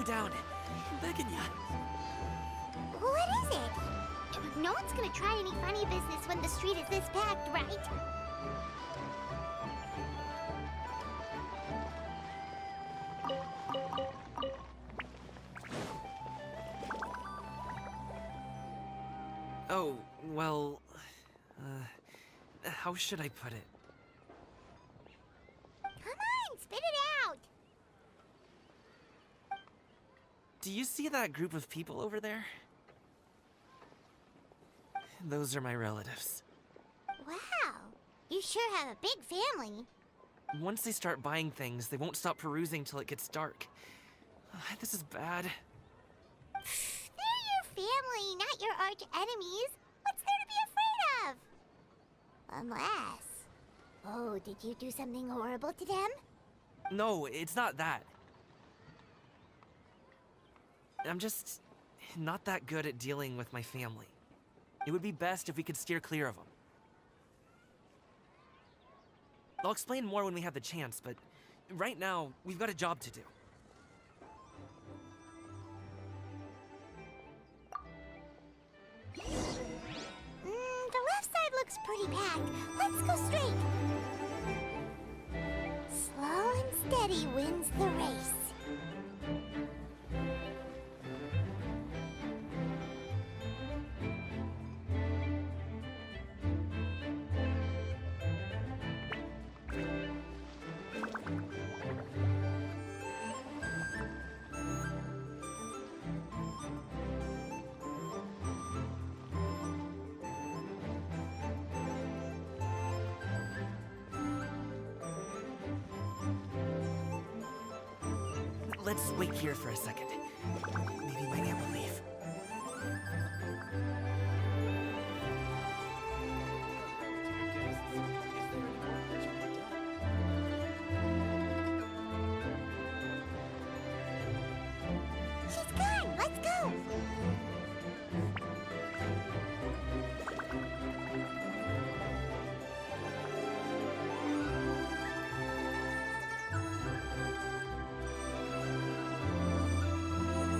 slow down. I'm begging ya. What is it? No one's gonna try any funny business when the street is this packed, right? Oh, well... how should I put it? Come on, spit it out! Do you see that group of people over there? Those are my relatives. Wow, you sure have a big family. Once they start buying things, they won't stop perusing till it gets dark. This is bad. They're your family, not your arch enemies. What's there to be afraid of? Unless... Oh, did you do something horrible to them? No, it's not that. I'm just not that good at dealing with my family. It would be best if we could steer clear of them. I'll explain more when we have the chance, but right now, we've got a job to do. The left side looks pretty packed. Let's go straight. Slow and steady wins the race. Let's wait here for a second. Maybe my aunt will leave. She's gone. Let's go.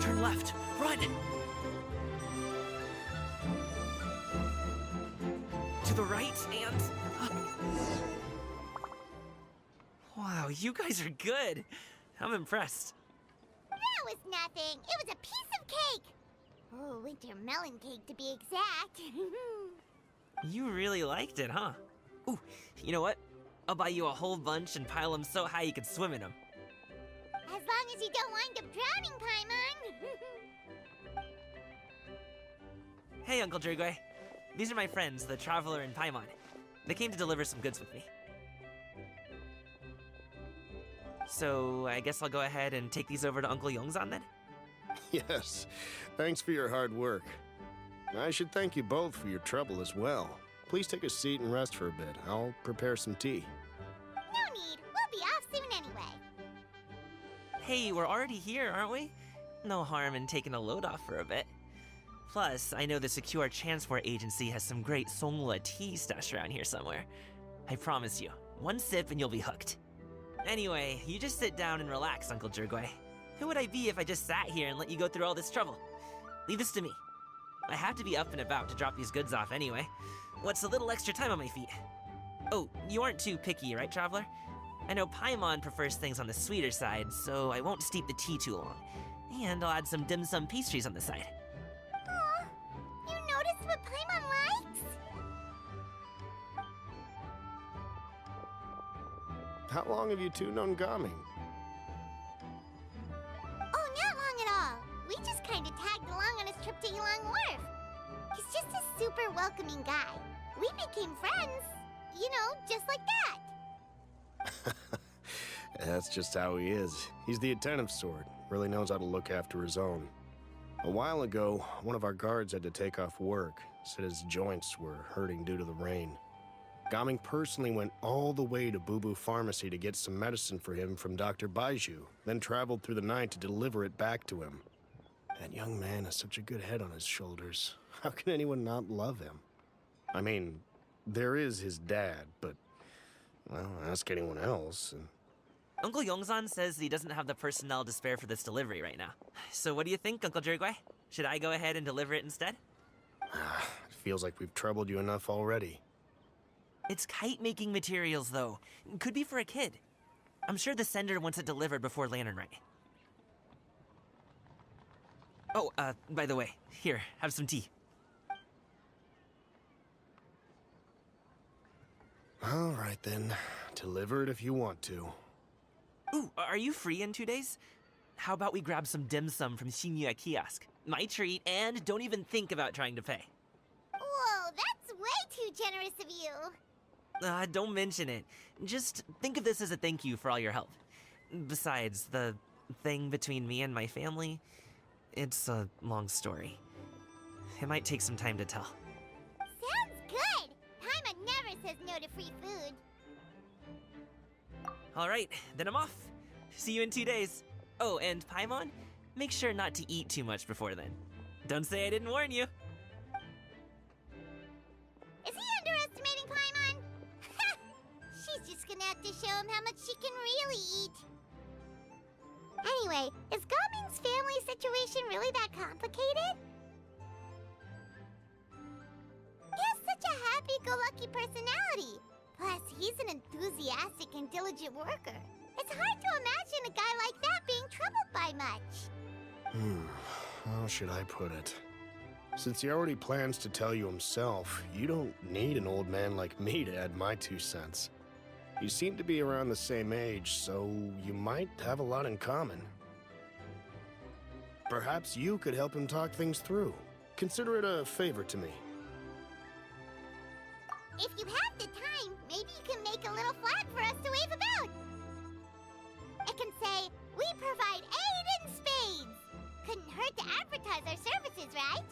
Turn left. Run! To the right and... Wow, you guys are good. I'm impressed. That was nothing. It was a piece of cake. Oh, winter melon cake to be exact. You really liked it, huh? Ooh, you know what? I'll buy you a whole bunch and pile them so high you could swim in them. As long as you don't wind up drowning, Paimon. Hey, Uncle Drugway. These are my friends, the Traveler and Paimon. They came to deliver some goods with me. So, I guess I'll go ahead and take these over to Uncle Yongzan then? Yes, thanks for your hard work. I should thank you both for your trouble as well. Please take a seat and rest for a bit. I'll prepare some tea. No need. We'll be off soon anyway. Hey, we're already here, aren't we? No harm in taking a load off for a bit. Plus, I know the Secure Transport Agency has some great Songhua tea stashed around here somewhere. I promise you, one sip and you'll be hooked. Anyway, you just sit down and relax, Uncle Drugway. Who would I be if I just sat here and let you go through all this trouble? Leave this to me. I have to be up and about to drop these goods off anyway. What's a little extra time on my feet? Oh, you aren't too picky, right, Traveler? I know Paimon prefers things on the sweeter side, so I won't steep the tea too long. And I'll add some dim sum pastries on the side. Aw, you noticed what Paimon likes? How long have you two known Gaming? Oh, not long at all. We just kind of tagged along on his trip to Ylang Wharf. He's just a super welcoming guy. We became friends, you know, just like that. That's just how he is. He's the attentive sort. Really knows how to look after his own. A while ago, one of our guards had to take off work. Said his joints were hurting due to the rain. Gaming personally went all the way to Boo Boo Pharmacy to get some medicine for him from Dr. Baiju, then traveled through the night to deliver it back to him. That young man has such a good head on his shoulders. How can anyone not love him? I mean, there is his dad, but, well, ask anyone else, and Uncle Yongsan says he doesn't have the personnel to spare for this delivery right now. So what do you think, Uncle Jirgui? Should I go ahead and deliver it instead? It feels like we've troubled you enough already. It's kite-making materials, though. Could be for a kid. I'm sure the sender wants it delivered before Lantern Rite. Oh, by the way, here, have some tea. All right then. Deliver it if you want to. Ooh, are you free in 2 days? How about we grab some dim sum from Shinya Kiosk? My treat, and don't even think about trying to pay. Whoa, that's way too generous of you. Don't mention it. Just think of this as a thank you for all your help. Besides, the thing between me and my family, it's a long story. It might take some time to tell. Sounds good. Paimon never says no to free food. All right, then I'm off. See you in 2 days. Oh, and Paimon, make sure not to eat too much before then. Don't say I didn't warn you. Is he underestimating Paimon? She's just gonna have to show him how much she can really eat. Anyway, is Gaming's family situation really that complicated? He has such a happy-go-lucky personality. Plus, he's an enthusiastic and diligent worker. It's hard to imagine a guy like that being troubled by much. How should I put it? Since he already plans to tell you himself, you don't need an old man like me to add my 2 cents. You seem to be around the same age, so you might have a lot in common. Perhaps you could help him talk things through. Consider it a favor to me. If you have the time, maybe you can make a little flag for us to wave about. It can say, "We provide aid in spades." Couldn't hurt to advertise our services, right?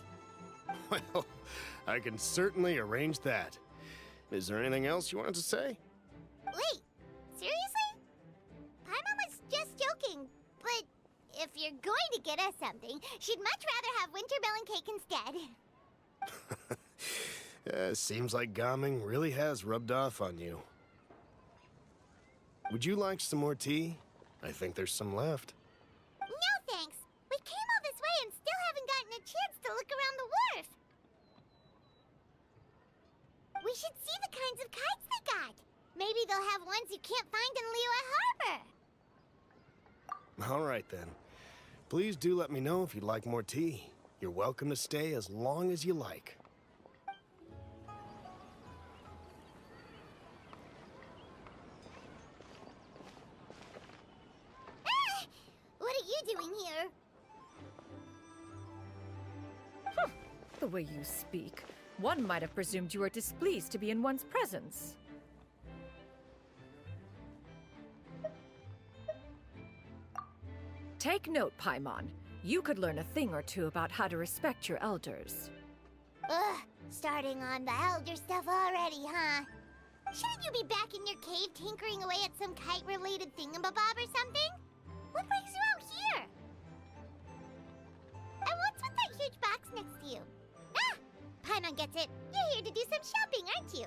Well, I can certainly arrange that. Is there anything else you wanted to say? Wait, seriously? Paimon was just joking, but if you're going to get us something, she'd much rather have wintermelon cake instead. Seems like Gaming really has rubbed off on you. Would you like some more tea? I think there's some left. No thanks. We came all this way and still haven't gotten a chance to look around the wharf. We should see the kinds of kites they got. Maybe they'll have ones you can't find in Liyue Harbor. All right then. Please do let me know if you'd like more tea. You're welcome to stay as long as you like. What are you doing here? The way you speak, one might have presumed you were displeased to be in one's presence. Take note, Paimon. You could learn a thing or two about how to respect your elders. Ugh, starting on the elder stuff already, huh? Shouldn't you be back in your cave tinkering away at some kite-related thingamabob or something? What brings you out here? And what's with that huge box next to you? Ah! Paimon gets it. You're here to do some shopping, aren't you?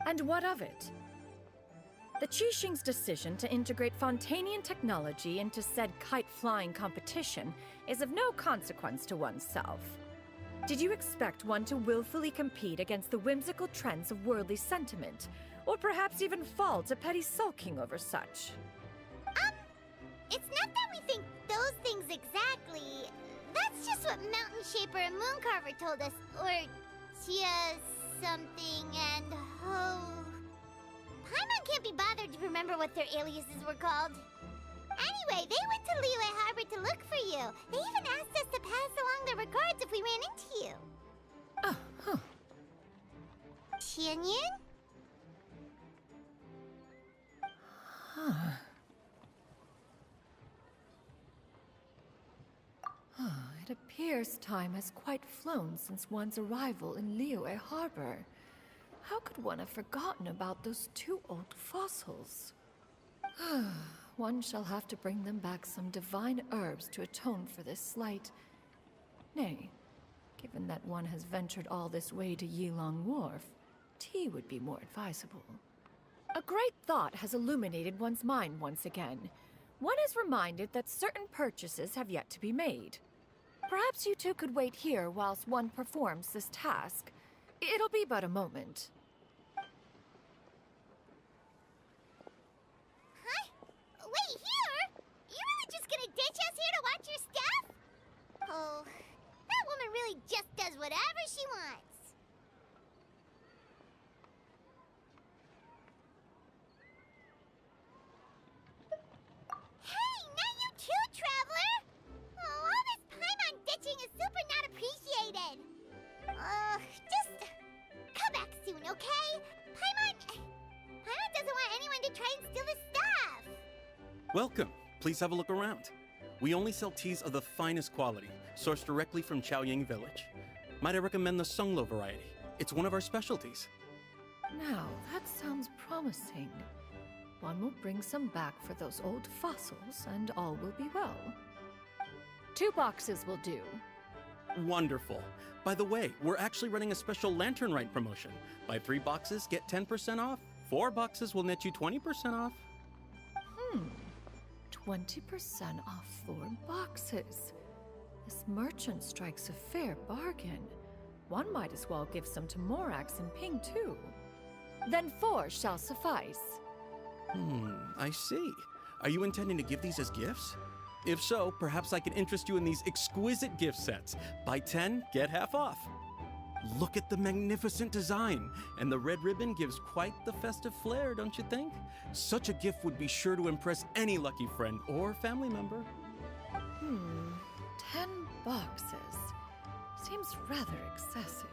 And what of it? The Qixing's decision to integrate Fontanian technology into said kite-flying competition is of no consequence to oneself. Did you expect one to willfully compete against the whimsical trends of worldly sentiment, or perhaps even fall to petty sulking over such? It's not that we think those things exactly. That's just what Mountain Shaper and Mooncarver told us. Or Chia something and Ho. Paimon can't be bothered to remember what their aliases were called. Anyway, they went to Liyue Harbor to look for you. They even asked us to pass along their regards if we ran into you. Oh, huh. Tianyin? It appears time has quite flown since one's arrival in Liyue Harbor. How could one have forgotten about those 2 old fossils? One shall have to bring them back some divine herbs to atone for this slight. Nay, given that one has ventured all this way to Yilong Wharf, tea would be more advisable. A great thought has illuminated one's mind once again. One is reminded that certain purchases have yet to be made. Perhaps you two could wait here whilst one performs this task. It'll be but a moment. Huh? Wait, here? You really just gonna ditch us here to watch your stuff? Oh, that woman really just does whatever she wants. Hey, not you too, Traveler! Oh, all this Paimon ditching is super not appreciated. Just come back soon, okay? Paimon doesn't want anyone to try and steal his stuff. Welcome. Please have a look around. We only sell teas of the finest quality, sourced directly from Chaoying Village. Might I recommend the Sunglo variety? It's one of our specialties. Now, that sounds promising. One will bring some back for those old fossils, and all will be well. 2 boxes will do. Wonderful. By the way, we're actually running a special Lantern Rite promotion. Buy 3 boxes, get 10% off. 4 boxes will net you 20% off. 20% off 4 boxes. This merchant strikes a fair bargain. One might as well give some to Morax and Ping, too. Then 4 shall suffice. I see. Are you intending to give these as gifts? If so, perhaps I can interest you in these exquisite gift sets. Buy 10, get half off. Look at the magnificent design, and the red ribbon gives quite the festive flair, don't you think? Such a gift would be sure to impress any lucky friend or family member. 10 boxes. Seems rather excessive.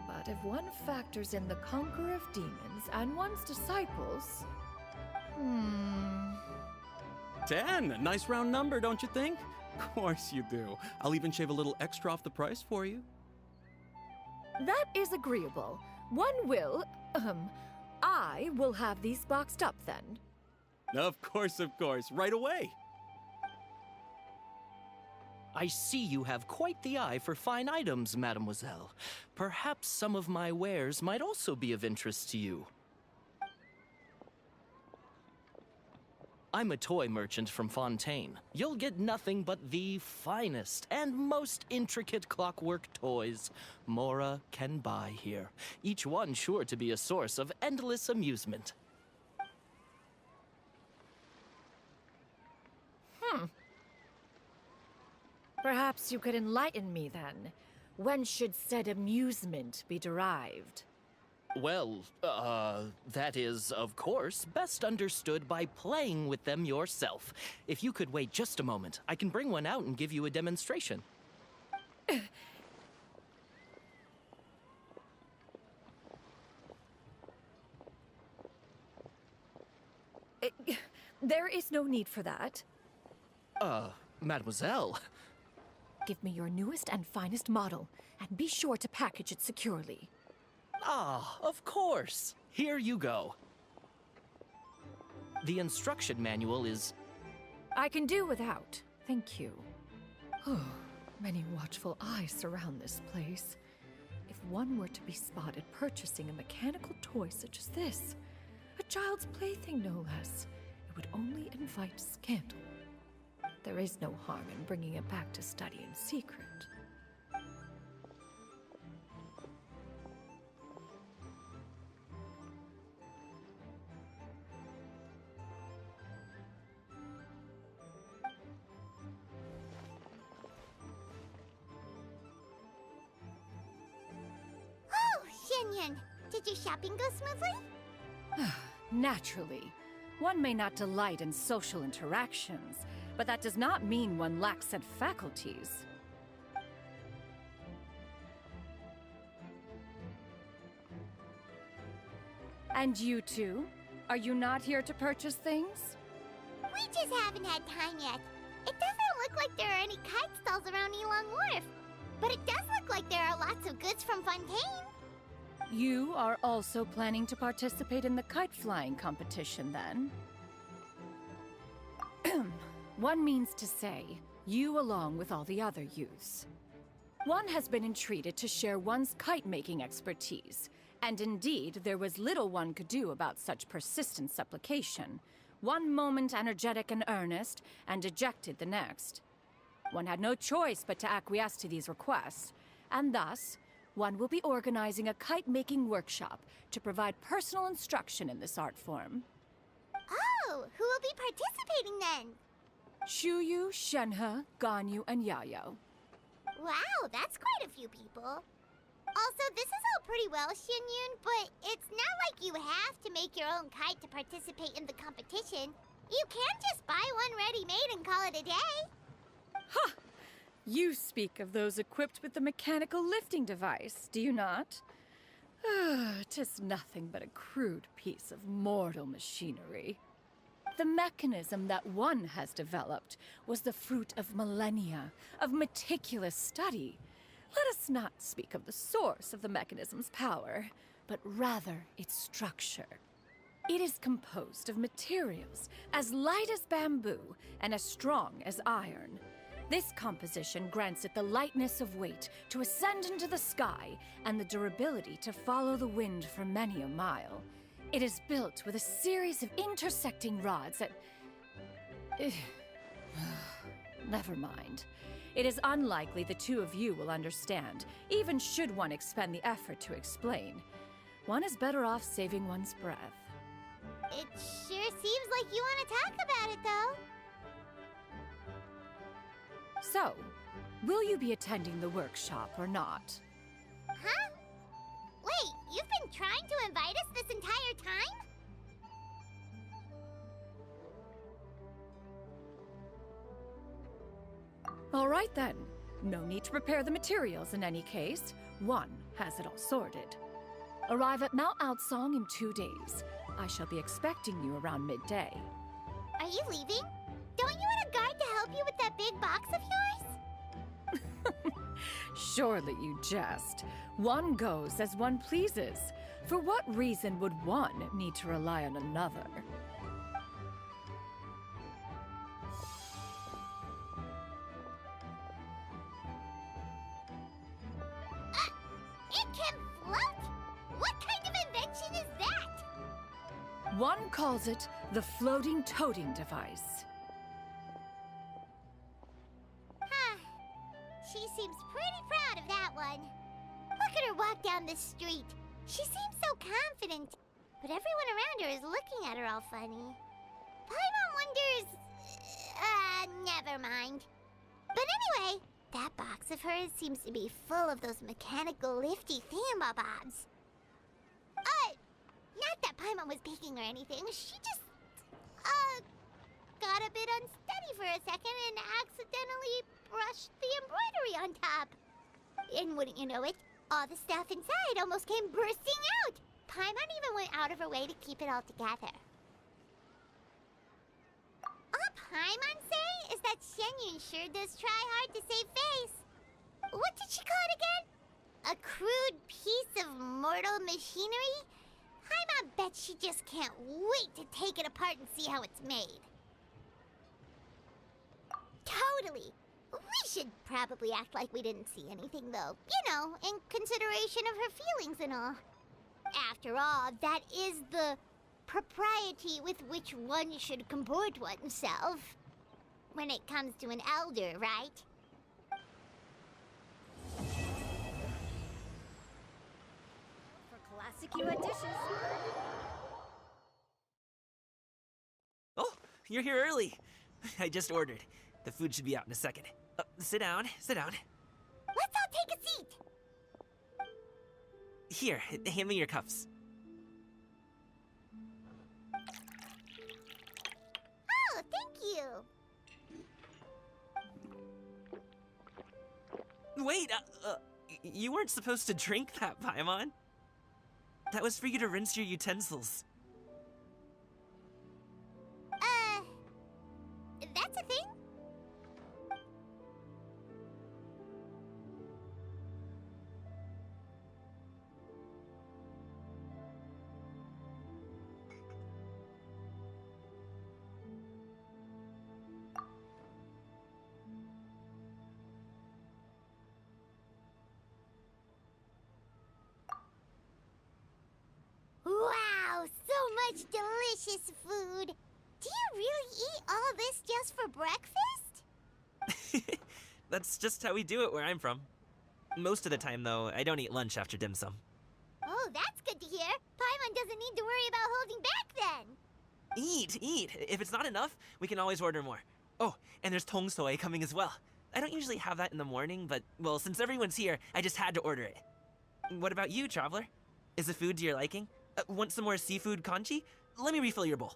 But if one factors in the conqueror of demons and one's disciples... 10! Nice round number, don't you think? Of course you do. I'll even shave a little extra off the price for you. That is agreeable. One will, I will have these boxed up then. Of course, right away. I see you have quite the eye for fine items, mademoiselle. Perhaps some of my wares might also be of interest to you. I'm a toy merchant from Fontaine. You'll get nothing but the finest and most intricate clockwork toys Mora can buy here. Each one sure to be a source of endless amusement. Perhaps you could enlighten me then. When should said amusement be derived? Well, that is, of course, best understood by playing with them yourself. If you could wait just a moment, I can bring one out and give you a demonstration. There is no need for that. Mademoiselle. Give me your newest and finest model, and be sure to package it securely. Ah, of course. Here you go. The instruction manual is... I can do without, thank you. Many watchful eyes surround this place. If one were to be spotted purchasing a mechanical toy such as this, a child's plaything no less, it would only invite scandal. There is no harm in bringing it back to study in secret. Shenyan, did your shopping go smoothly? Naturally. One may not delight in social interactions, but that does not mean one lacks said faculties. And you two? Are you not here to purchase things? We just haven't had time yet. It doesn't look like there are any kite stalls around Elong Wharf, but it does look like there are lots of goods from Fontaine. You are also planning to participate in the kite flying competition, then? One means to say, you along with all the other youths. One has been entreated to share one's kite-making expertise, And indeed, there was little one could do about such persistent supplication. One moment energetic and earnest, and dejected the next. One had no choice but to acquiesce to these requests, and thus, one will be organizing a kite-making workshop to provide personal instruction in this art form. Oh, who will be participating then? Shuyu, Shenhe, Ganyu, and Yayo. Wow, that's quite a few people. Also, this is all pretty well, Xianyun, but it's not like you have to make your own kite to participate in the competition. You can just buy one ready-made and call it a day. Ha! You speak of those equipped with the mechanical lifting device, do you not? 'Tis nothing but a crude piece of mortal machinery. The mechanism that one has developed was the fruit of millennia of meticulous study. Let us not speak of the source of the mechanism's power, but rather its structure. It is composed of materials as light as bamboo and as strong as iron. This composition grants it the lightness of weight to ascend into the sky and the durability to follow the wind for many a mile. It is built with a series of intersecting rods that... Never mind. It is unlikely the two of you will understand, even should one expend the effort to explain. One is better off saving one's breath. It sure seems like you want to talk about it, though. So, will you be attending the workshop or not? Huh? Wait, you've been trying to invite us this entire time? All right then. No need to prepare the materials in any case. One has it all sorted. Arrive at Mount Outsong in 2 days. I shall be expecting you around midday. Are you leaving? Don't you want a guard to help you with that big box of yours? Surely you jest. One goes as one pleases. For what reason would one need to rely on another? It can float? What kind of invention is that? One calls it the floating toting device. Huh. She seems pretty proud of that one. Look at her walk down the street. She seems so confident. But everyone around her is looking at her all funny. Paimon wonders... never mind. But anyway, that box of hers seems to be full of those mechanical lifty thingamabobs. Not that Paimon was peeking or anything. She just, got a bit unsteady for a second and accidentally brushed the embroidery on top. And wouldn't you know it, all the stuff inside almost came bursting out. Paimon even went out of her way to keep it all together. All Paimon say is that Xianyun sure does try hard to save face. What did she call it again? A crude piece of mortal machinery? Paimon bet she just can't wait to take it apart and see how it's made. Totally. We should probably act like we didn't see anything, though. You know, in consideration of her feelings and all. After all, that is the propriety with which one should comport oneself. When it comes to an elder, right? For classic Yua dishes. Oh, you're here early. I just ordered. The food should be out in a second. Sit down, sit down. Let's all take a seat. Here, hand me your cups. Oh, thank you. Wait, you weren't supposed to drink that, Paimon. That was for you to rinse your utensils. That's a thing? delicious food. Do you really eat all this just for breakfast? That's just how we do it where I'm from. Most of the time, though, I don't eat lunch after dim sum. Oh, that's good to hear. Paimon doesn't need to worry about holding back then. Eat, eat. If it's not enough, we can always order more. Oh, and there's tong soy coming as well. I don't usually have that in the morning, but, well, since everyone's here, I just had to order it. What about you, traveler? Is the food to your liking? Want some more seafood kanchi? Let me refill your bowl.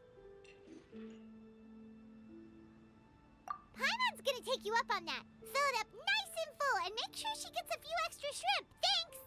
Paimon's gonna take you up on that. Fill it up nice and full and make sure she gets a few extra shrimp. Thanks!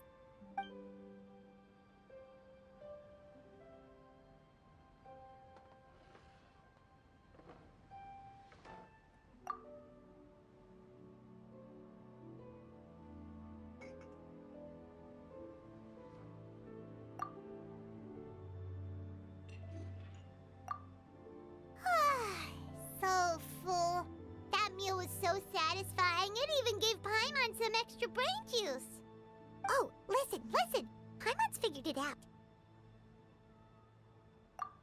So full. That meal was so satisfying, it even gave Paimon some extra brain juice. Oh, listen. Paimon's figured it out.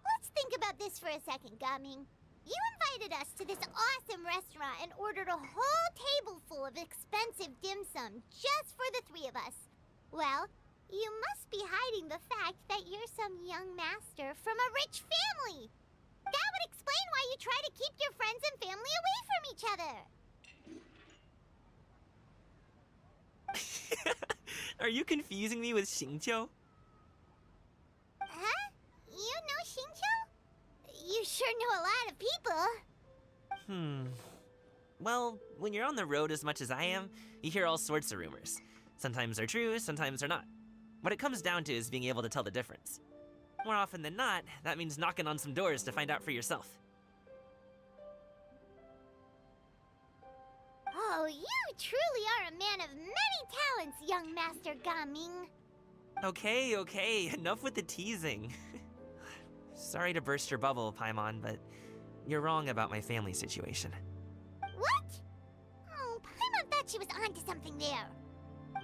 Let's think about this for a second, Gaming. You invited us to this awesome restaurant and ordered a whole table full of expensive dim sum just for the three of us. Well, you must be hiding the fact that you're some young master from a rich family. That would explain why you try to keep your friends and family away from each other. Are you confusing me with Xingqiu? Huh? You know Xingqiu? You sure know a lot of people. Well, when you're on the road as much as I am, you hear all sorts of rumors. Sometimes they're true, sometimes they're not. What it comes down to is being able to tell the difference. More often than not, that means knocking on some doors to find out for yourself. Oh, you truly are a man of many talents, young Master Gaming. Okay, enough with the teasing. Sorry to burst your bubble, Paimon, but you're wrong about my family situation. What? Oh, Paimon thought she was onto something there.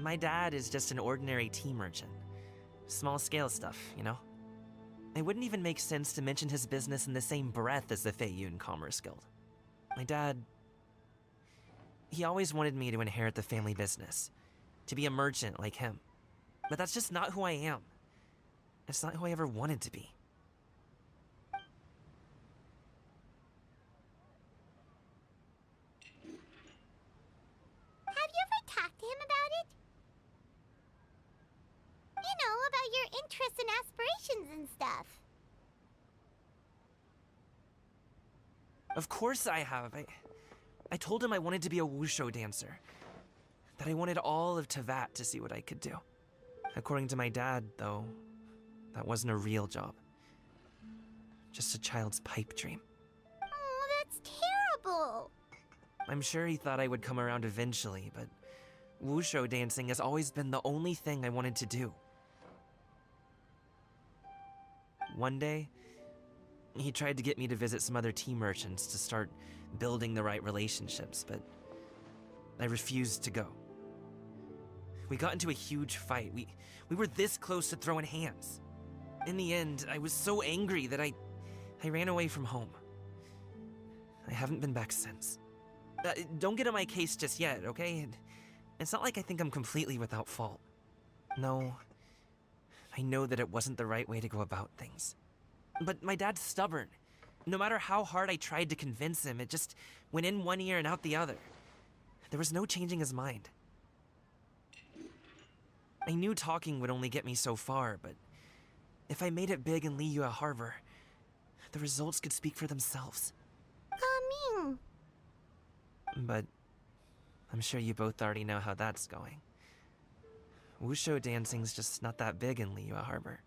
My dad is just an ordinary tea merchant. Small scale stuff, you know? It wouldn't even make sense to mention his business in the same breath as the Feiyun Commerce Guild. My dad... he always wanted me to inherit the family business. To be a merchant like him. But that's just not who I am. It's not who I ever wanted to be. Have you ever talked to him about it? You know, about your interests and aspirations and stuff. Of course I have. I told him I wanted to be a wushu dancer. That I wanted all of Tevat to see what I could do. According to my dad, though, that wasn't a real job. Just a child's pipe dream. Oh, that's terrible. I'm sure he thought I would come around eventually, but wushu dancing has always been the only thing I wanted to do. One day, he tried to get me to visit some other tea merchants to start building the right relationships, but I refused to go. We got into a huge fight. We were this close to throwing hands. In the end, I was so angry that I ran away from home. I haven't been back since. Don't get on my case just yet, okay? It's not like I think I'm completely without fault. No, I know that it wasn't the right way to go about things. But my dad's stubborn. No matter how hard I tried to convince him, it just went in one ear and out the other. There was no changing his mind. I knew talking would only get me so far, but if I made it big in Liyue Harbor, the results could speak for themselves. Gaming. But I'm sure you both already know how that's going. Wushu dancing's just not that big in Liyue Harbor.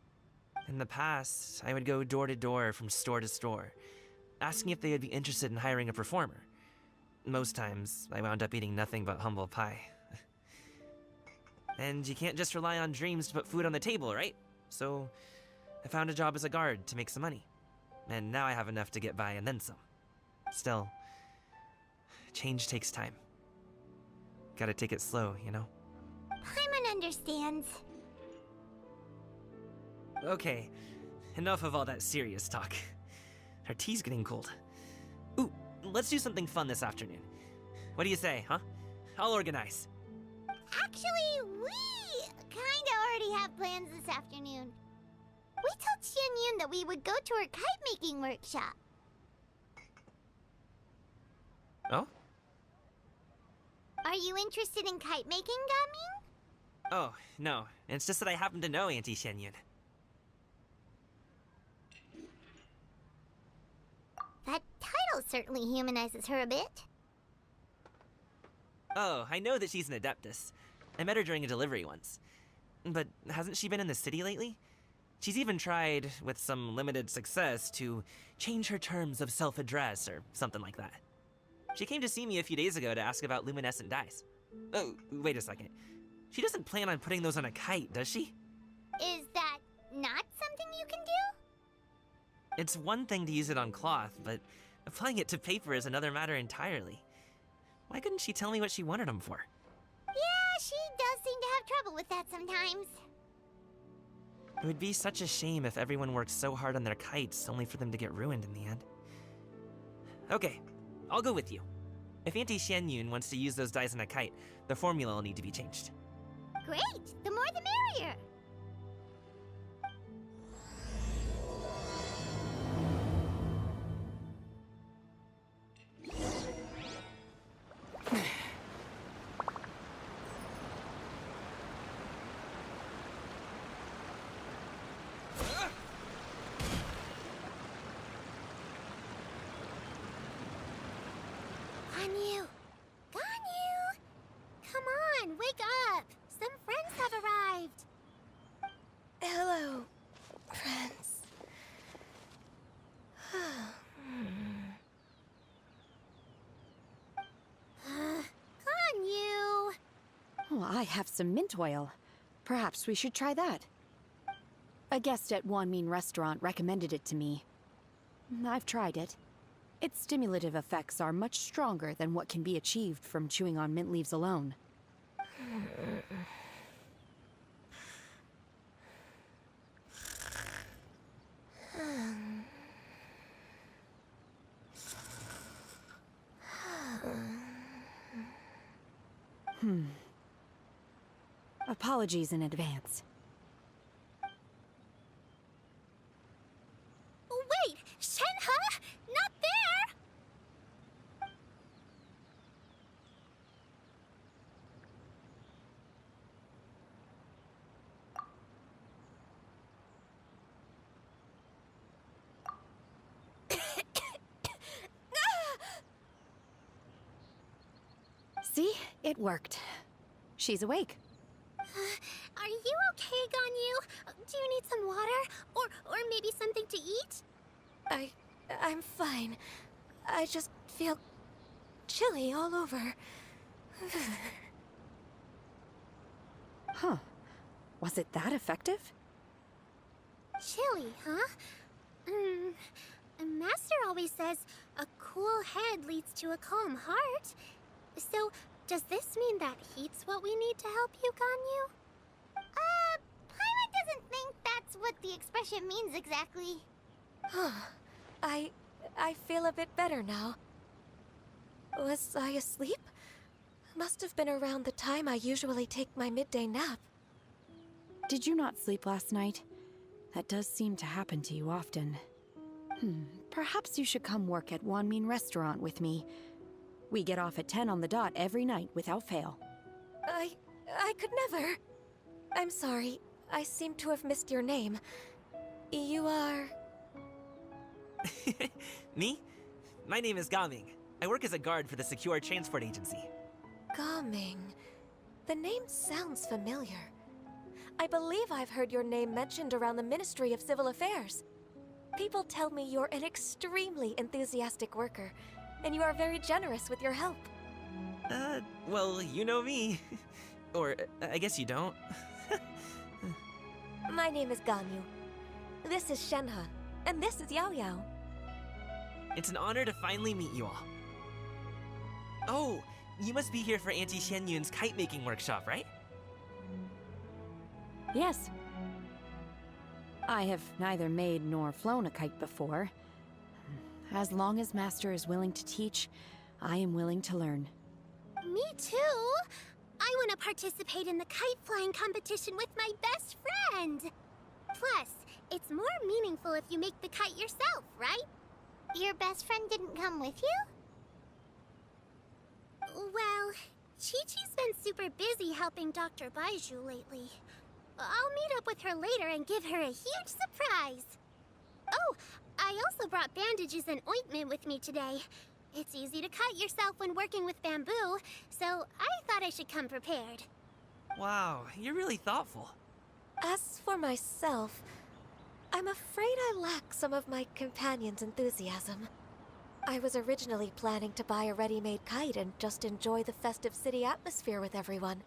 In the past, I would go door to door from store to store, asking if they would be interested in hiring a performer. Most times, I wound up eating nothing but humble pie. And you can't just rely on dreams to put food on the table, right? So, I found a job as a guard to make some money. And now I have enough to get by and then some. Still, change takes time. Gotta take it slow, you know? Paimon understands. Okay, enough of all that serious talk. Her tea's getting cold. Ooh, let's do something fun this afternoon. What do you say, huh? I'll organize. Actually, we kinda already have plans this afternoon. We told Xianyun that we would go to her kite-making workshop. Oh? Are you interested in kite-making, Gaming? Oh, no. It's just that I happen to know Auntie Xianyun. That title certainly humanizes her a bit. Oh, I know that she's an Adeptus. I met her during a delivery once. But hasn't she been in the city lately? She's even tried, with some limited success, to change her terms of self-address or something like that. She came to see me a few days ago to ask about luminescent dyes. Oh, wait a second. She doesn't plan on putting those on a kite, does she? Is that not something you can do? It's one thing to use it on cloth, but applying it to paper is another matter entirely. Why couldn't she tell me what she wanted them for? Yeah, she does seem to have trouble with that sometimes. It would be such a shame if everyone worked so hard on their kites only for them to get ruined in the end. Okay, I'll go with you. If Auntie Xianyun wants to use those dyes on a kite, the formula will need to be changed. Great! The more the merrier! Ganyu! Ganyu! Come on, wake up! Some friends have arrived! Hello, friends. Ganyu! Oh, I have some mint oil. Perhaps we should try that. A guest at Wanmin Restaurant recommended it to me. I've tried it. Its stimulative effects are much stronger than what can be achieved from chewing on mint leaves alone. Apologies in advance. Wait! Shenhe? Not there! See? It worked. She's awake. Are you okay, Ganyu? Do you need some water? Or maybe something to eat? I'm fine. I just feel chilly all over. Huh. Was it that effective? Chilly, huh? Master always says a cool head leads to a calm heart. So, does this mean that heat's what we need to help you, Ganyu? Paimon doesn't think that's what the expression means exactly. I feel a bit better now. Was I asleep? Must have been around the time I usually take my midday nap. Did you not sleep last night? That does seem to happen to you often. Perhaps you should come work at Wanmin Restaurant with me. We get off at 10 on the dot every night without fail. I could never. I'm sorry. I seem to have missed your name. You are... Me? My name is Gaming. I work as a guard for the Secure Transport Agency. Gaming. The name sounds familiar. I believe I've heard your name mentioned around the Ministry of Civil Affairs. People tell me you're an extremely enthusiastic worker, and you are very generous with your help. Well, you know me. Or, I guess you don't. My name is Ganyu. This is Shenhe, and this is Yao Yao. It's an honor to finally meet you all. Oh, you must be here for Auntie Xianyun's kite-making workshop, right? Yes. I have neither made nor flown a kite before. As long as Master is willing to teach, I am willing to learn. Me too. I want to participate in the kite flying competition with my best friend. Plus, it's more meaningful if you make the kite yourself, right? Your best friend didn't come with you? Well, Chi-Chi's been super busy helping Dr. Baiju lately. I'll meet up with her later and give her a huge surprise. Oh, I also brought bandages and ointment with me today. It's easy to cut yourself when working with bamboo, so I thought I should come prepared. Wow, you're really thoughtful. As for myself, I'm afraid I lack some of my companion's enthusiasm. I was originally planning to buy a ready-made kite and just enjoy the festive city atmosphere with everyone.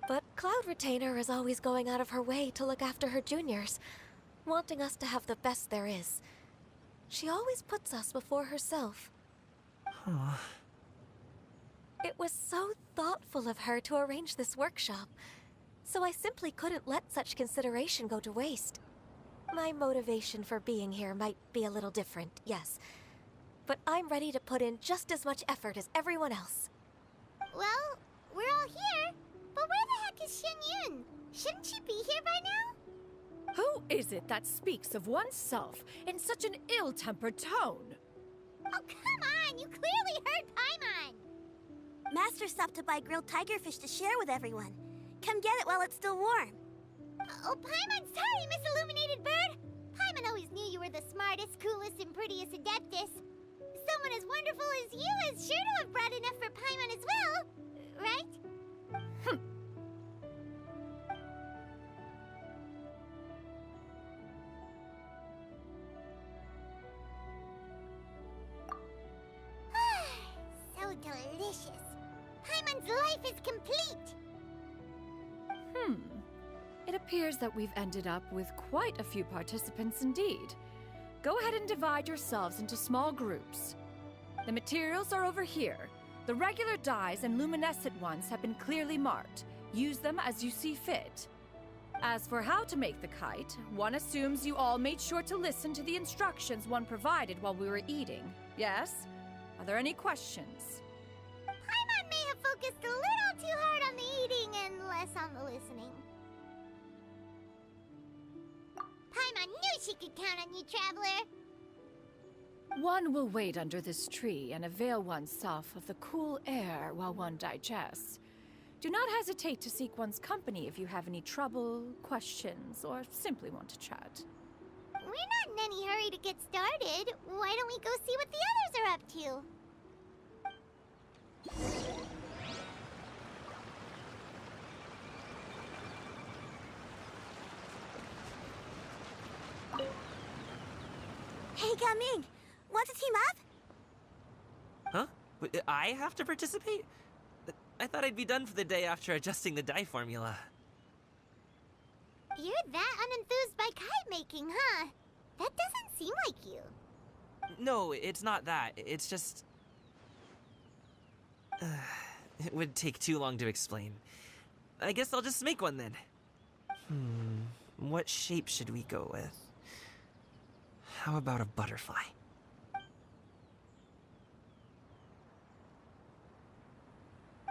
But Cloud Retainer is always going out of her way to look after her juniors, wanting us to have the best there is. She always puts us before herself. Huh. It was so thoughtful of her to arrange this workshop, so I simply couldn't let such consideration go to waste. My motivation for being here might be a little different, yes, but I'm ready to put in just as much effort as everyone else. Well, we're all here, but where the heck is Xin Yun? Shouldn't she be here by now? Who is it that speaks of oneself in such an ill-tempered tone? Oh, come on! You clearly heard Paimon! Master stopped to buy grilled tigerfish to share with everyone. Come get it while it's still warm. Oh, Paimon, sorry, Miss Illuminated Bird! Paimon always knew you were the smartest, coolest, and prettiest Adeptus. Someone as wonderful as you is sure to have brought enough for Paimon as well, right? So delicious. Paimon's life is complete. It appears that we've ended up with quite a few participants indeed. Go ahead and divide yourselves into small groups. The materials are over here. The regular dyes and luminescent ones have been clearly marked. Use them as you see fit. As for how to make the kite, one assumes you all made sure to listen to the instructions one provided while we were eating. Yes? Are there any questions? Paimon may have focused a little too hard on the eating and less on the listening. Paimon knew she could count on you, Traveler. One will wait under this tree and avail oneself of the cool air while one digests. Do not hesitate to seek one's company if you have any trouble, questions, or simply want to chat. We're not in any hurry to get started. Why don't we go see what the others are up to? Hey, Gaming! Want to team up? Huh? I have to participate? I thought I'd be done for the day after adjusting the dye formula. You're that unenthused by kite making, huh? That doesn't seem like you. No, it's not that. It's just... it would take too long to explain. I guess I'll just make one then. What shape should we go with? How about a butterfly?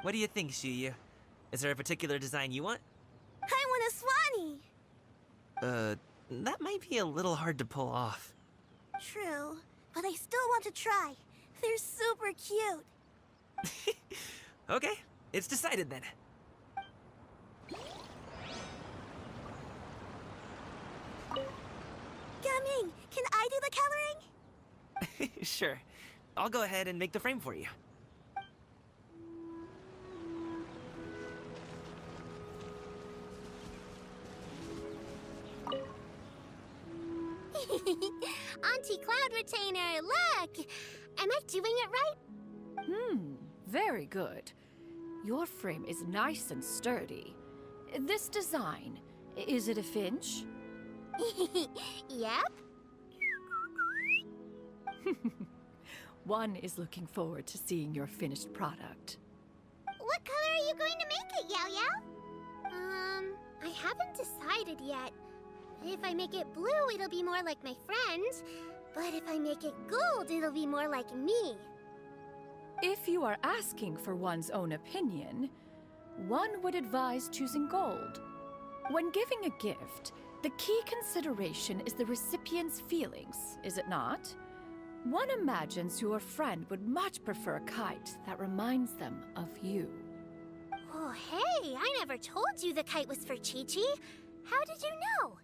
What do you think, Shuyu? Is there a particular design you want? I want a swanee! That might be a little hard to pull off. True, but I still want to try. They're super cute. Okay, it's decided then. Gaming, can I do the coloring? Sure. I'll go ahead and make the frame for you. Auntie Cloud Retainer, look! Am I doing it right? Very good. Your frame is nice and sturdy. This design, is it a finch? Yep. One is looking forward to seeing your finished product. What color are you going to make it, Yao Yao? I haven't decided yet. If I make it blue, it'll be more like my friend. But if I make it gold, it'll be more like me. If you are asking for one's own opinion, one would advise choosing gold. When giving a gift, the key consideration is the recipient's feelings, is it not? One imagines your friend would much prefer a kite that reminds them of you. Oh, hey, I never told you the kite was for Chi-Chi. How did you know?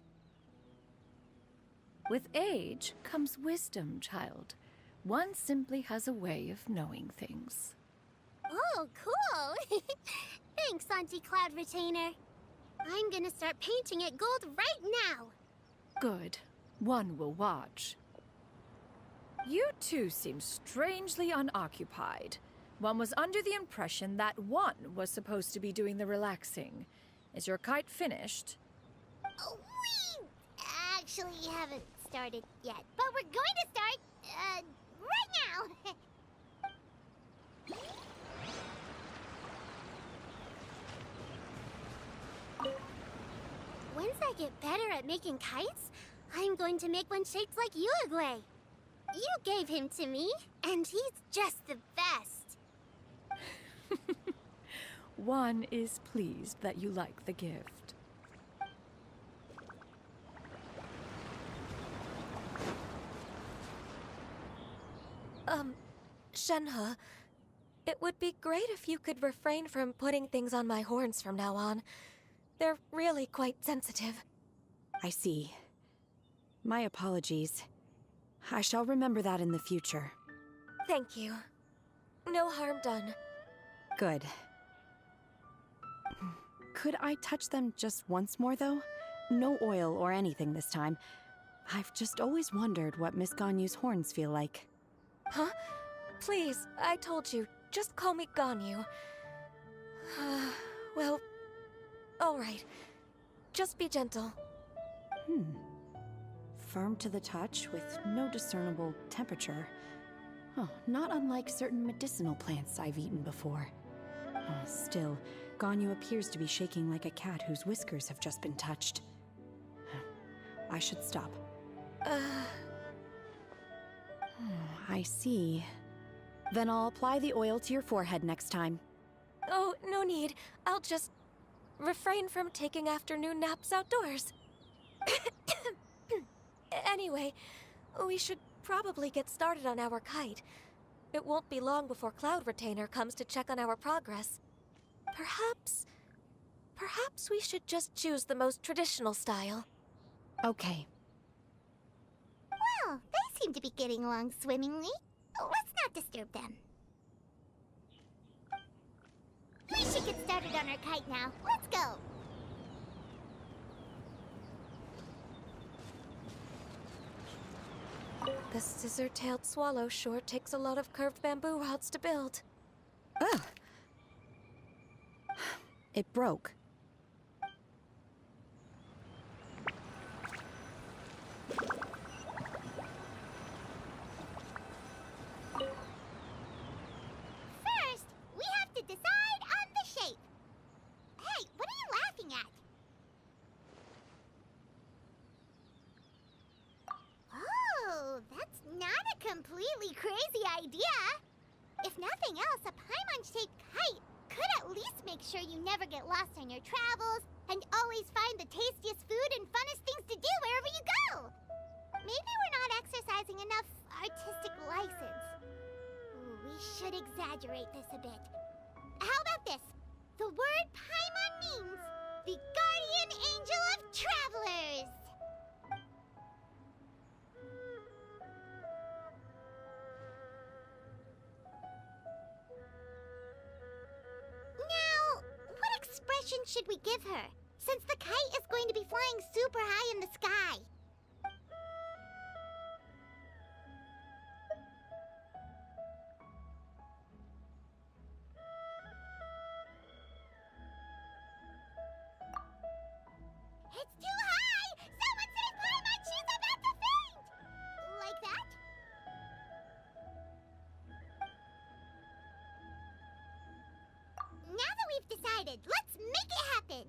With age comes wisdom, child. One simply has a way of knowing things. Oh, cool. Thanks, Auntie Cloud Retainer. I'm gonna start painting it gold right now. Good. One will watch. You two seem strangely unoccupied. One was under the impression that one was supposed to be doing the relaxing. Is your kite finished? Oh, we actually haven't started yet, but we're going to start, right now. Once I get better at making kites, I'm going to make one shaped like Uruguay. You gave him to me, and he's just the best. One is pleased that you like the gift. Shenhe, it would be great if you could refrain from putting things on my horns from now on. They're really quite sensitive. I see. My apologies. I shall remember that in the future. Thank you. No harm done. Good. Could I touch them just once more, though? No oil or anything this time. I've just always wondered what Miss Ganyu's horns feel like. Huh? Please, I told you. Just call me Ganyu. Well, all right. Just be gentle. Firm to the touch with no discernible temperature. Oh, not unlike certain medicinal plants I've eaten before. Still, Ganyu appears to be shaking like a cat whose whiskers have just been touched. I should stop. I see. Then I'll apply the oil to your forehead next time. Oh, no need. I'll just refrain from taking afternoon naps outdoors. Anyway, we should probably get started on our kite. It won't be long before Cloud Retainer comes to check on our progress. Perhaps we should just choose the most traditional style. Okay. Well, they seem to be getting along swimmingly. Let's not disturb them. We should get started on our kite now. Let's go. The scissor-tailed swallow sure takes a lot of curved bamboo rods to build. Ugh. It broke. First, we have to decide on the shape. Hey, what are you laughing at? Oh, that's not a completely crazy idea. If nothing else, a Paimon-shaped kite could at least make sure you never get lost on your travels and always find the tastiest food and funnest things to do wherever you go. Maybe we're not exercising enough artistic license. Ooh, we should exaggerate this a bit. How about this? The word Paimon means the guardian angel of travelers. Now, what expression should we give her, since the kite is going to be flying super high in the sky? It's too high! Someone save Paimon! She's about to faint! Like that? Now that we've decided, let's make it happen!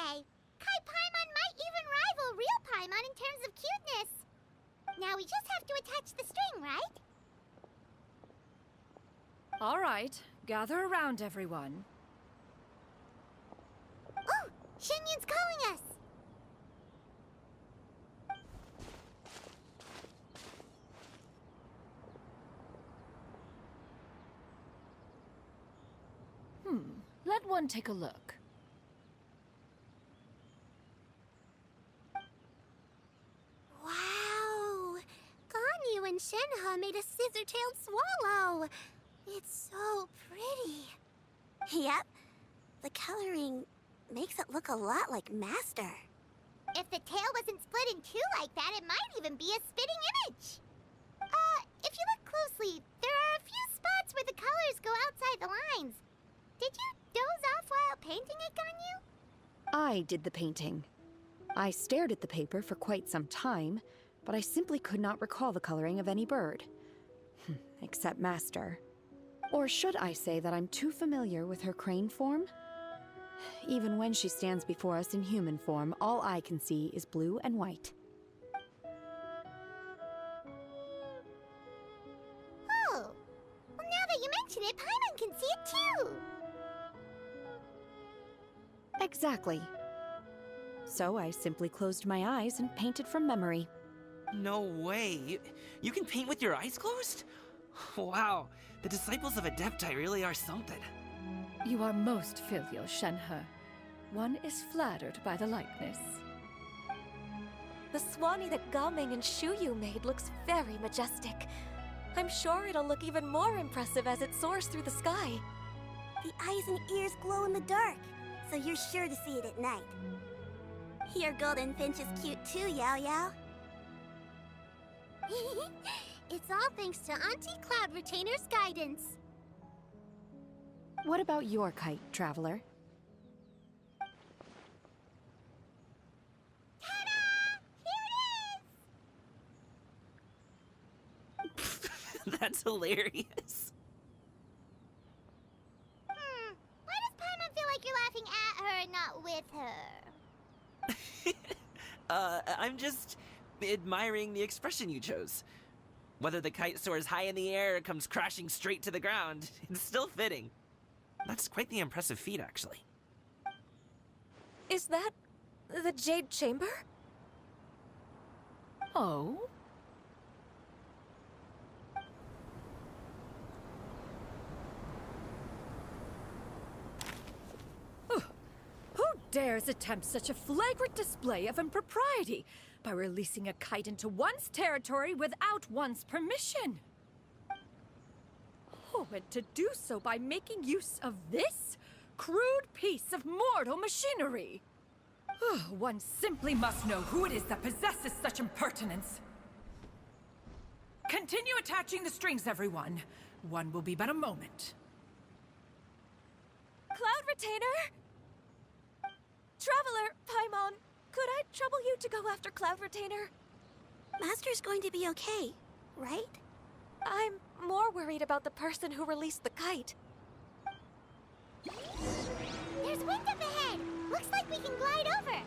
say. Kite Paimon might even rival real Paimon in terms of cuteness. Now we just have to attach the string, right? All right, gather around, everyone. Oh, Shenyun's calling us. Let one take a look. Wow! Ganyu and Shenhe made a scissor-tailed swallow. It's so pretty. Yep. The coloring makes it look a lot like Master. If the tail wasn't split in two like that, it might even be a spitting image. If you look closely, there are a few spots where the colors go outside the lines. Did you doze off while painting it, Ganyu? I did the painting. I stared at the paper for quite some time, but I simply could not recall the coloring of any bird. Except Master. Or should I say that I'm too familiar with her crane form? Even when she stands before us in human form, all I can see is blue and white. Oh. Well, now that you mention it, Paimon can see it too. Exactly. So I simply closed my eyes and painted from memory. No way. You can paint with your eyes closed? Wow, the disciples of Adepti really are something. You are most filial, Shenhe. One is flattered by the likeness. The Swanee that Gaming and Shuyu made looks very majestic. I'm sure it'll look even more impressive as it soars through the sky. The eyes and ears glow in the dark, so you're sure to see it at night. Your golden finch is cute too, Yao Yao. It's all thanks to Auntie Cloud Retainer's guidance. What about your kite, Traveler? Ta-da! Here it is! That's hilarious. Why does Paimon feel like you're laughing at her and not with her? I'm just admiring the expression you chose. Whether the kite soars high in the air or comes crashing straight to the ground, it's still fitting. That's quite the impressive feat, actually. Is that the Jade Chamber? Oh? Who dares attempt such a flagrant display of impropriety by releasing a kite into one's territory without one's permission? Oh, and to do so by making use of this crude piece of mortal machinery. One simply must know who it is that possesses such impertinence. Continue attaching the strings, everyone. One will be but a moment. Cloud Retainer? Traveler, Paimon, could I trouble you to go after Cloud Retainer? Master's going to be okay, right? I'm more worried about the person who released the kite. There's wind up ahead! Looks like we can glide over!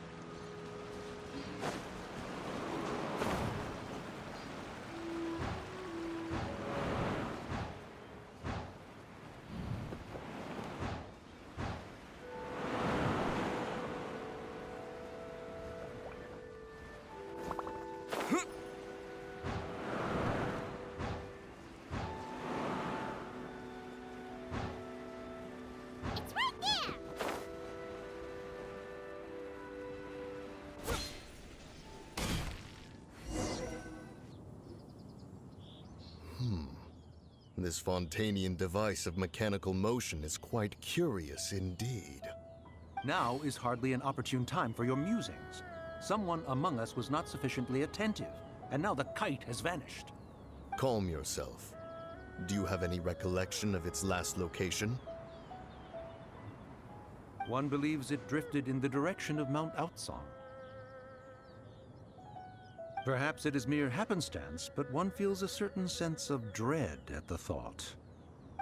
It's right there! This Fontanian device of mechanical motion is quite curious indeed. Now is hardly an opportune time for your musings. Someone among us was not sufficiently attentive, and now the kite has vanished. Calm yourself. Do you have any recollection of its last location? One believes it drifted in the direction of Mount Outsong. Perhaps it is mere happenstance, but one feels a certain sense of dread at the thought.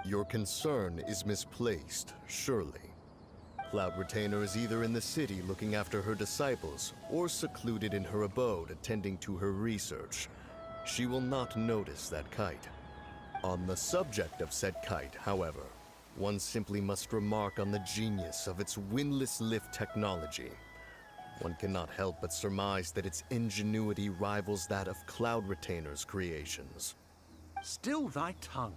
Your concern is misplaced, surely. Cloud Retainer is either in the city looking after her disciples, or secluded in her abode attending to her research. She will not notice that kite. On the subject of said kite, however, one simply must remark on the genius of its windlass lift technology. One cannot help but surmise that its ingenuity rivals that of Cloud Retainer's creations. Still thy tongue.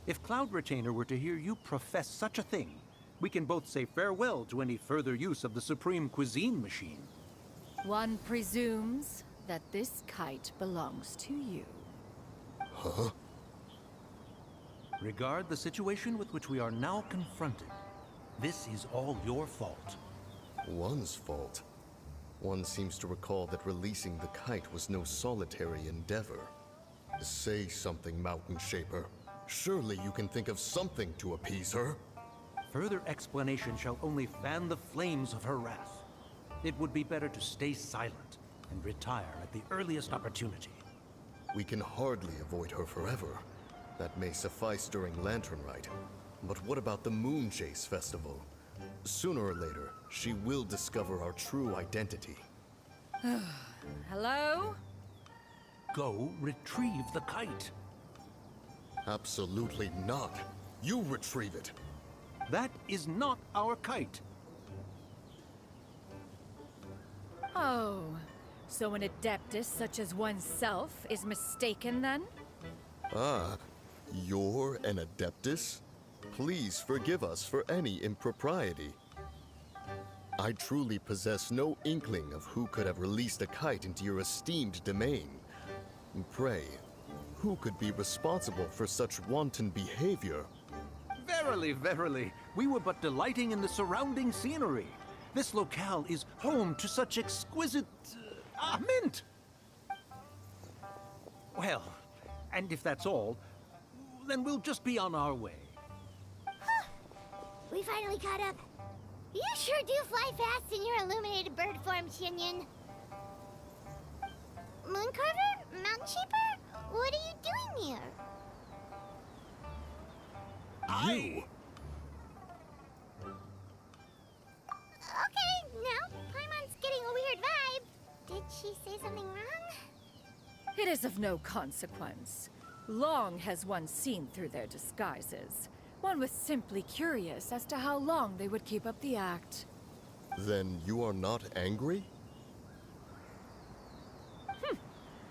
If Cloud Retainer were to hear you profess such a thing, we can both say farewell to any further use of the Supreme Cuisine Machine. One presumes that this kite belongs to you. Huh? Regard the situation with which we are now confronted. This is all your fault. One's fault. One seems to recall that releasing the kite was no solitary endeavor. Say something, Mountain Shaper. Surely you can think of something to appease her. Further explanation shall only fan the flames of her wrath. It would be better to stay silent and retire at the earliest opportunity. We can hardly avoid her forever. That may suffice during Lantern Rite. But what about the Moon Chase Festival? Sooner or later, she will discover our true identity. Hello? Go retrieve the kite. Absolutely not. You retrieve it. That is not our kite. Oh, so an adeptus such as oneself is mistaken then? Ah, you're an Adeptus? Please forgive us for any impropriety. I truly possess no inkling of who could have released a kite into your esteemed domain. Pray, who could be responsible for such wanton behavior? Verily, verily, we were but delighting in the surrounding scenery. This locale is home to such exquisite... mint! Well, and if that's all, then we'll just be on our way. We finally caught up. You sure do fly fast in your illuminated bird form, Shinyan. Mooncarver? Mountain Shaper? What are you doing here? You! Okay, now Paimon's getting a weird vibe. Did she say something wrong? It is of no consequence. Long has one seen through their disguises. One was simply curious as to how long they would keep up the act. Then you are not angry?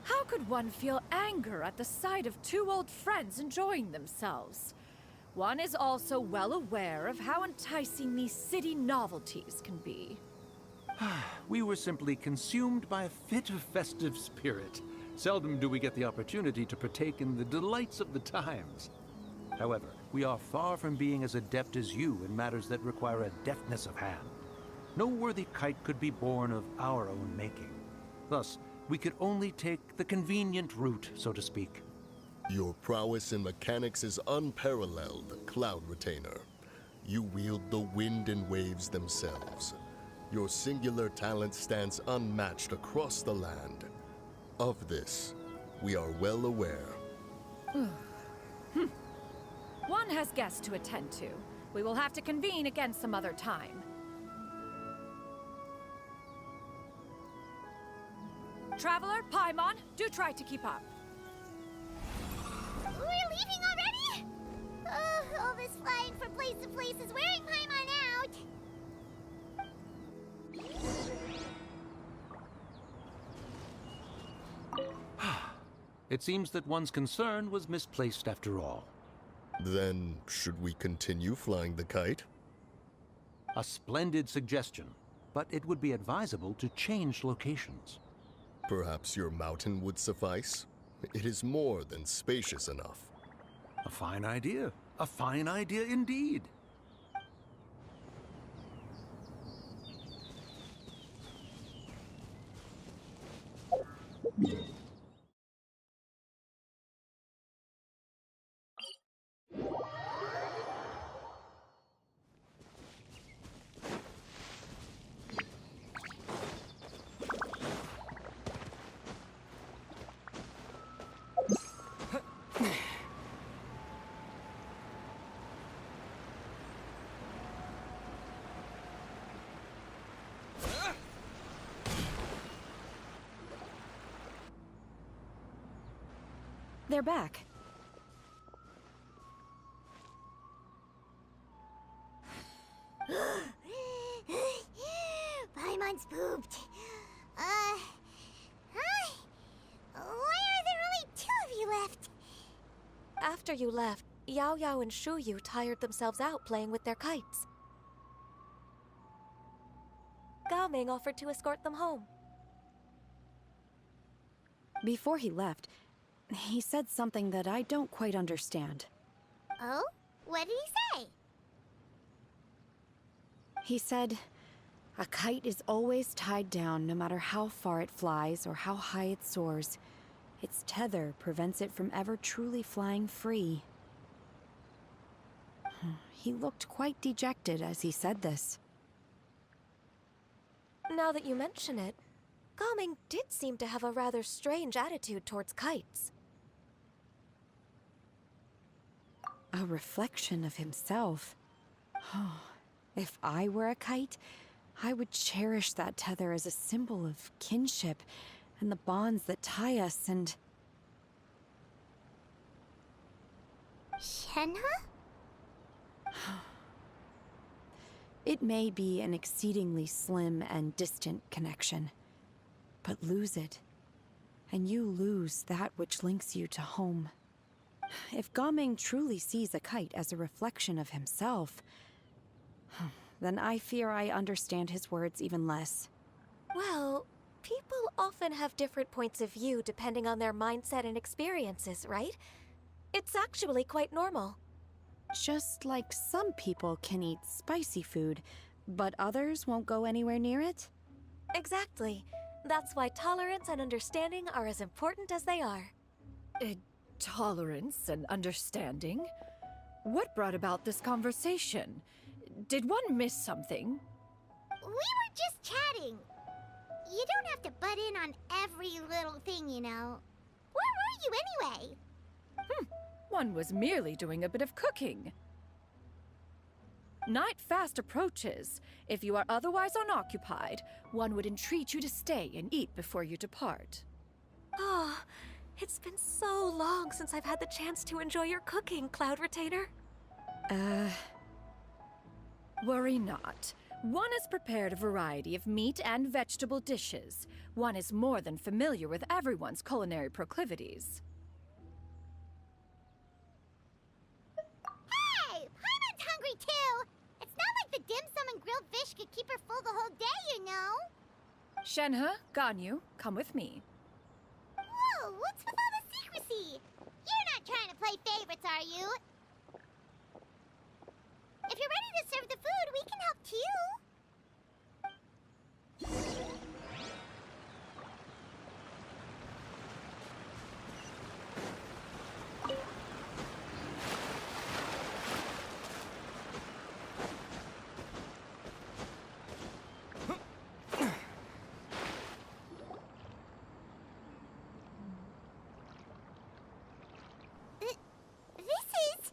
How could one feel anger at the sight of two old friends enjoying themselves? One is also well aware of how enticing these city novelties can be. We were simply consumed by a fit of festive spirit. Seldom do we get the opportunity to partake in the delights of the times. However, we are far from being as adept as you in matters that require a deftness of hand. No worthy kite could be born of our own making. Thus, we could only take the convenient route, so to speak. Your prowess in mechanics is unparalleled, Cloud Retainer. You wield the wind and waves themselves. Your singular talent stands unmatched across the land. Of this, we are well aware. One has guests to attend to. We will have to convene again some other time. Traveler, Paimon, do try to keep up. We're leaving already? All this flying from place to place is wearing Paimon out. It seems that one's concern was misplaced after all. Then, should we continue flying the kite? A splendid suggestion, but it would be advisable to change locations. Perhaps your mountain would suffice? It is more than spacious enough. A fine idea. A fine idea indeed. They're back. Paimon's pooped. Hi. Why are there only two of you left? After you left, Yao Yao and Shu Yu tired themselves out playing with their kites. Gao Ming offered to escort them home. Before he left, he said something that I don't quite understand. Oh? What did he say? He said, a kite is always tied down no matter how far it flies or how high it soars. Its tether prevents it from ever truly flying free. He looked quite dejected as he said this. Now that you mention it, Gao Ming did seem to have a rather strange attitude towards kites. A reflection of himself. If I were a kite, I would cherish that tether as a symbol of kinship and the bonds that tie us and... Shenhe? It may be an exceedingly slim and distant connection, but lose it, and you lose that which links you to home. If Gao Ming truly sees a kite as a reflection of himself, then I fear I understand his words even less. Well, people often have different points of view depending on their mindset and experiences, right? It's actually quite normal. Just like some people can eat spicy food, but others won't go anywhere near it? Exactly. That's why tolerance and understanding are as important as they are. Tolerance and understanding? What brought about this conversation? Did one miss something? We were just chatting. You don't have to butt in on every little thing, you know. Where were you anyway? One was merely doing a bit of cooking. Night fast approaches. If you are otherwise unoccupied, one would entreat you to stay and eat before you depart. Oh, it's been so long since I've had the chance to enjoy your cooking, Cloud Retainer. Worry not. One has prepared a variety of meat and vegetable dishes. One is more than familiar with everyone's culinary proclivities. Hey! Paimon's hungry too! It's not like the dim sum and grilled fish could keep her full the whole day, you know? Shenhe, Ganyu, come with me. Whoa, what's with all the secrecy? You're not trying to play favorites, are you? If you're ready to serve the food, we can help too. This is...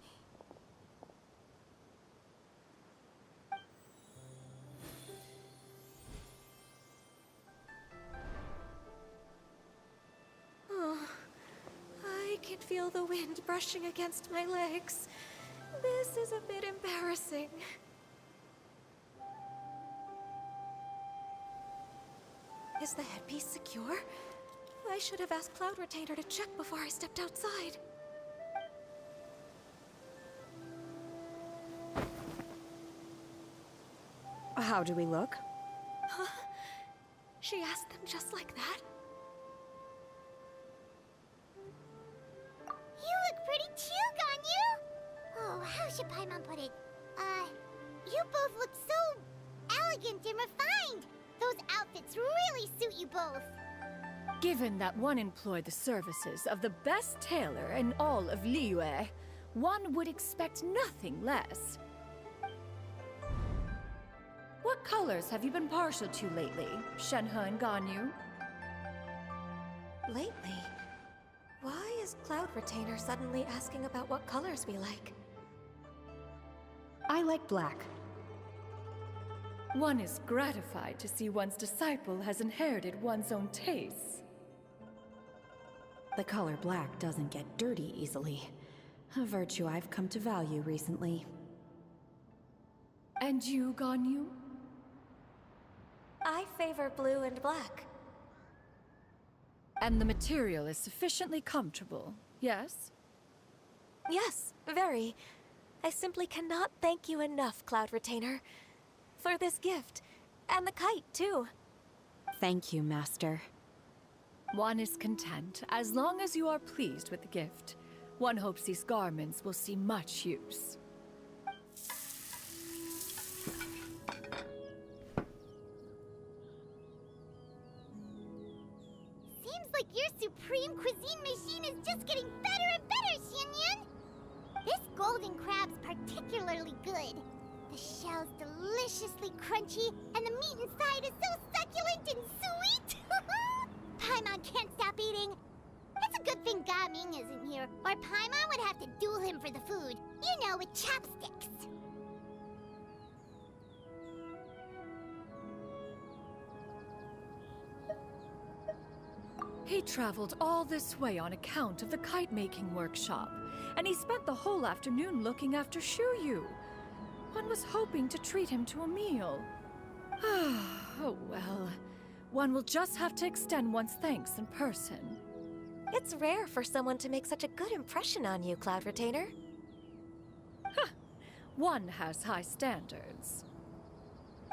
I can feel the wind brushing against my legs. This is a bit embarrassing. Is the headpiece secure? I should have asked Cloud Retainer to check before I stepped outside. How do we look? Huh? She asked them just like that? You look pretty too, Ganyu! Oh, how should Paimon put it? You both look so elegant and refined! Those outfits really suit you both! Given that one employed the services of the best tailor in all of Liyue, one would expect nothing less. What colors have you been partial to lately, Shenhe and Ganyu? Lately? Why is Cloud Retainer suddenly asking about what colors we like? I like black. One is gratified to see one's disciple has inherited one's own tastes. The color black doesn't get dirty easily. A virtue I've come to value recently. And you, Ganyu? I favor blue and black. And the material is sufficiently comfortable, yes? Yes, very. I simply cannot thank you enough, Cloud Retainer. For this gift. And the kite, too. Thank you, Master. One is content, as long as you are pleased with the gift. One hopes these garments will see much use. Seems like your supreme cuisine machine is just getting better and better, Xinyun! This golden crab's particularly good. The shell's deliciously crunchy, and the meat inside is so succulent and sweet! Paimon can't stop eating. It's a good thing Gaming isn't here, or Paimon would have to duel him for the food. You know, with chopsticks. He traveled all this way on account of the kite-making workshop, and he spent the whole afternoon looking after Shuyu. One was hoping to treat him to a meal. Oh well. One will just have to extend one's thanks in person. It's rare for someone to make such a good impression on you, Cloud Retainer. One has high standards.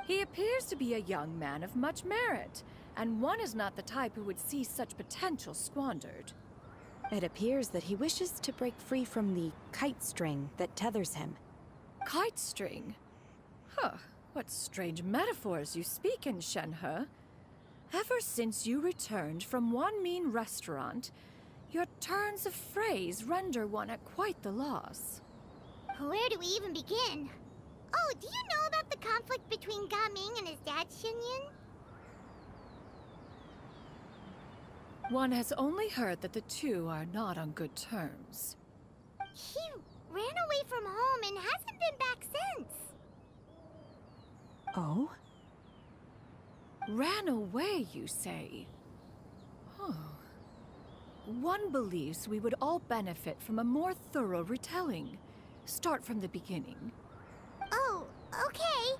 He appears to be a young man of much merit, and one is not the type who would see such potential squandered. It appears that he wishes to break free from the kite string that tethers him. Kite string? Huh, what strange metaphors you speak in, Shenhe. Ever since you returned from one mean restaurant, your turns of phrase render one at quite the loss. Where do we even begin? Oh, do you know about the conflict between Gaming and his dad, Xinyun? One has only heard that the two are not on good terms. He ran away from home and hasn't been back since. Oh? Ran away, you say? Oh. One believes we would all benefit from a more thorough retelling. Start from the beginning. Oh, okay.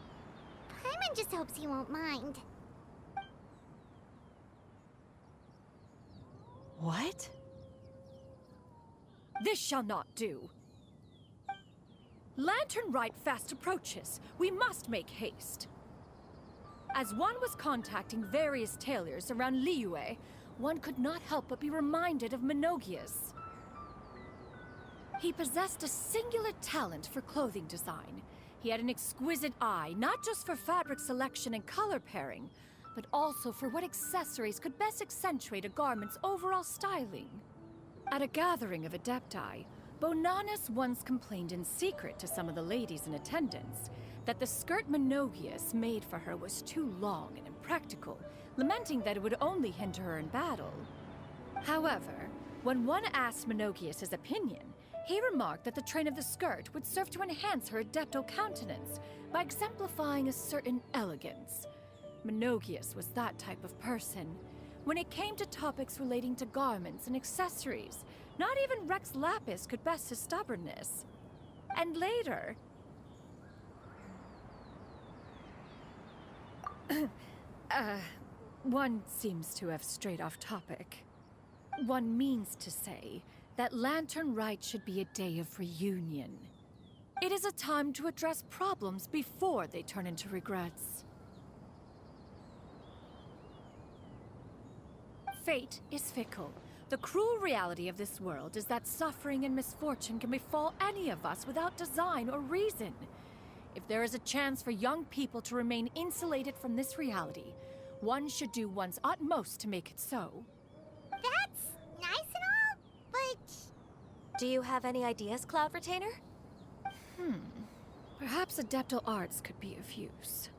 Paimon just hopes he won't mind. What? This shall not do. Lantern Rite fast approaches. We must make haste. As one was contacting various tailors around Liyue, one could not help but be reminded of Menogias. He possessed a singular talent for clothing design. He had an exquisite eye, not just for fabric selection and color pairing, but also for what accessories could best accentuate a garment's overall styling. At a gathering of Adepti, Bonanas once complained in secret to some of the ladies in attendance that the skirt Menogias made for her was too long and impractical, lamenting that it would only hinder her in battle. However, when one asked Menogias his opinion, he remarked that the train of the skirt would serve to enhance her adepto countenance by exemplifying a certain elegance. Menogias was that type of person. When it came to topics relating to garments and accessories, not even Rex Lapis could best his stubbornness. And later... one seems to have strayed off topic. One means to say that Lantern Rite should be a day of reunion. It is a time to address problems before they turn into regrets. Fate is fickle. The cruel reality of this world is that suffering and misfortune can befall any of us without design or reason. If there is a chance for young people to remain insulated from this reality, one should do one's utmost to make it so. That's nice and all, but... Do you have any ideas, Cloud Retainer? Perhaps adeptal arts could be of use.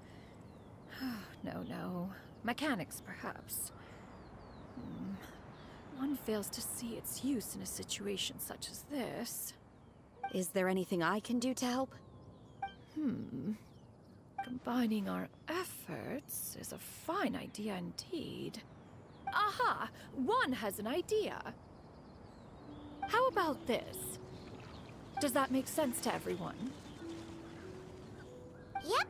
No. Mechanics, perhaps. One fails to see its use in a situation such as this. Is there anything I can do to help? Combining our efforts is a fine idea indeed. Aha! One has an idea. How about this? Does that make sense to everyone? Yep.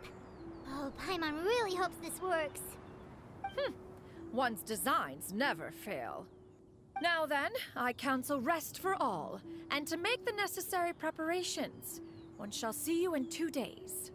Oh, Paimon really hopes this works. One's designs never fail. Now then, I counsel rest for all, and to make the necessary preparations. One shall see you in 2 days.